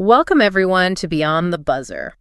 Welcome, everyone, to Beyond the Buzzer.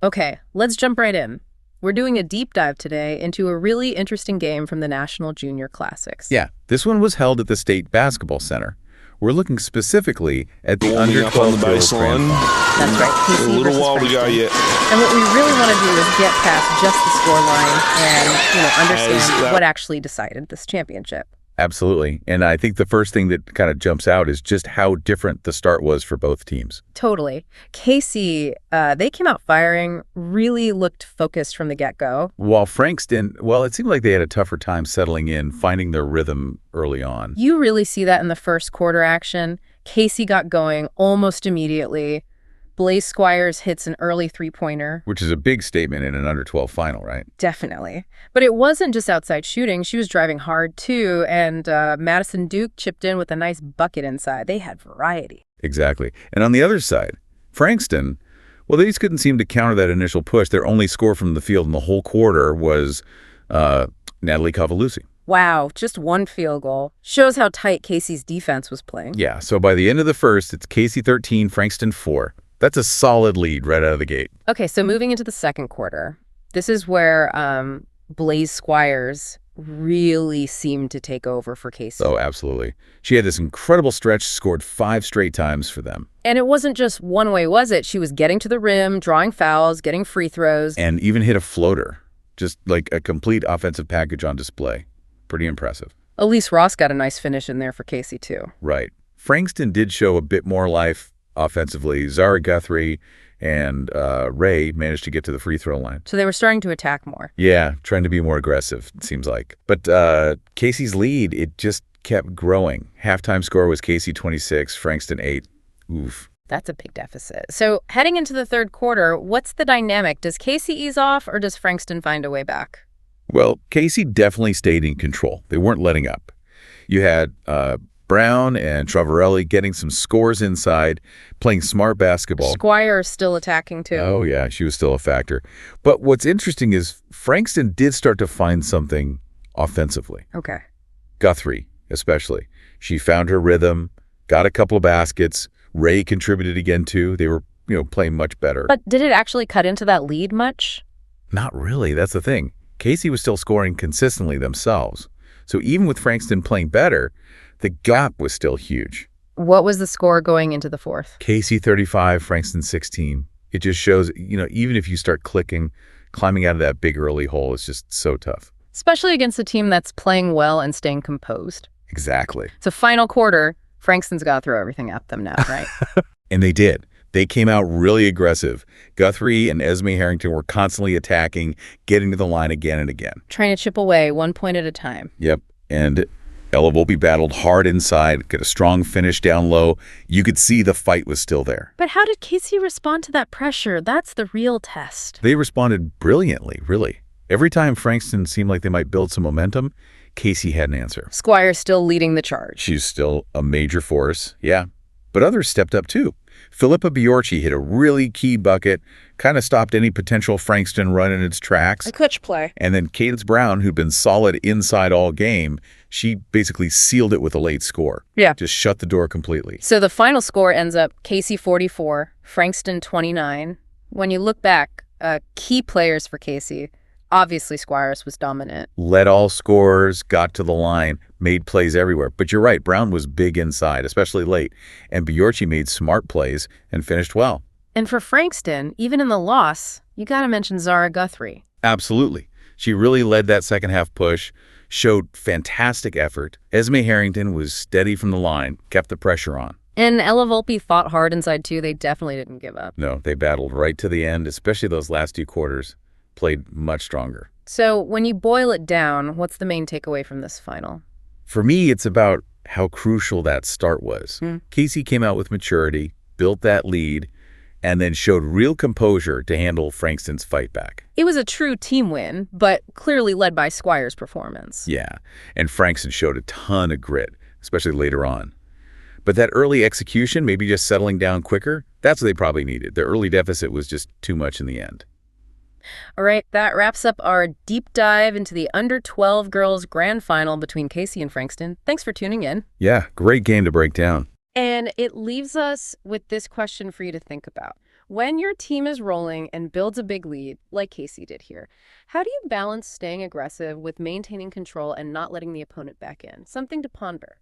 Okay, let's jump right in. We're doing a deep dive today into a really interesting game from the National Junior Classics. Yeah, this one was held at the State Basketball Center. We're looking specifically at the under-12 Girls Grand Final. That's right, Casey a little versus while we Frankston. got yet. And what we really want to do is get past just the scoreline and, understand what actually decided this championship. Absolutely. And I think the first thing that kind of jumps out is just how different the start was for both teams. Totally. Casey, they came out firing, really looked focused from the get-go. While Frankston, well, it seemed like they had a tougher time settling in, finding their rhythm early on. You really see that in the first quarter action. Casey got going almost immediately. Blaise Squires hits an early three-pointer. Which is a big statement in an under-12 final, right? Definitely. But it wasn't just outside shooting. She was driving hard, too, and Madison Duke chipped in with a nice bucket inside. They had variety. Exactly. And on the other side, Frankston, well, they just couldn't seem to counter that initial push. Their only score from the field in the whole quarter was Natalie Cavalusi. Wow, just one field goal. Shows how tight Casey's defense was playing. Yeah, so by the end of the first, it's Casey 13, Frankston 4. That's a solid lead right out of the gate. Okay, so moving into the second quarter, this is where Blaise Squires really seemed to take over for Casey. Oh, absolutely. She had this incredible stretch, scored 5 straight times for them. And it wasn't just one way, was it? She was getting to the rim, drawing fouls, getting free throws. And even hit a floater. Just like a complete offensive package on display. Pretty impressive. Elise Ross got a nice finish in there for Casey, too. Right. Frankston did show a bit more life offensively. Zara, Guthrie, and Ray managed to get to the free throw line. So they were starting to attack more. Yeah, trying to be more aggressive, it seems like. But Casey's lead, it just kept growing. Halftime score was Casey 26, Frankston 8. Oof. That's a big deficit. So heading into the third quarter, what's the dynamic? Does Casey ease off or does Frankston find a way back? Well, Casey definitely stayed in control. They weren't letting up. You had Brown and Trovarelli getting some scores inside, playing smart basketball. Squires still attacking, too. Oh, yeah, she was still a factor. But what's interesting is Frankston did start to find something offensively. Okay. Guthrie, especially. She found her rhythm, got a couple of baskets. Ray contributed again, too. They were, playing much better. But did it actually cut into that lead much? Not really. That's the thing. Casey was still scoring consistently themselves. So even with Frankston playing better, the gap was still huge. What was the score going into the fourth? Casey 35, Frankston 16. It just shows, even if you start clicking, climbing out of that big early hole is just so tough. Especially against a team that's playing well and staying composed. Exactly. So final quarter, Frankston's got to throw everything at them now, right? And they did. They came out really aggressive. Guthrie and Esmee Harrington were constantly attacking, getting to the line again and again. Trying to chip away 1 point at a time. Yep. And Ella Volpe battled hard inside, got a strong finish down low. You could see the fight was still there. But how did Casey respond to that pressure? That's the real test. They responded brilliantly, really. Every time Frankston seemed like they might build some momentum, Casey had an answer. Squires still leading the charge. She's still a major force, yeah. But others stepped up too. Philippa Biorci hit a really key bucket, kind of stopped any potential Frankston run in its tracks. A clutch play. And then Kadence Brown, who'd been solid inside all game, she basically sealed it with a late score. Yeah. Just shut the door completely. So the final score ends up Casey 44, Frankston 29. When you look back, key players for Casey, obviously Squires was dominant. Led all scorers, got to the line, made plays everywhere. But you're right, Brown was big inside, especially late. And Biorci made smart plays and finished well. And for Frankston, even in the loss, you got to mention Zara Guthrie. Absolutely. She really led that second half push, showed fantastic effort. Esmee Harrington was steady from the line, kept the pressure on. And Ella Volpe fought hard inside, too. They definitely didn't give up. No, they battled right to the end, especially those last 2 quarters. Played much stronger. So when you boil it down, what's the main takeaway from this final? For me, it's about how crucial that start was. Casey came out with maturity, built that lead, and then showed real composure to handle Frankston's fight back. It was a true team win, but clearly led by Squires' performance. Yeah, and Frankston showed a ton of grit, especially later on. But that early execution, maybe just settling down quicker, that's what they probably needed. The early deficit was just too much in the end. All right, that wraps up our deep dive into the Under-12 Girls Grand Final between Casey and Frankston. Thanks for tuning in. Yeah, great game to break down. And it leaves us with this question for you to think about. When your team is rolling and builds a big lead, like Casey did here, how do you balance staying aggressive with maintaining control and not letting the opponent back in? Something to ponder.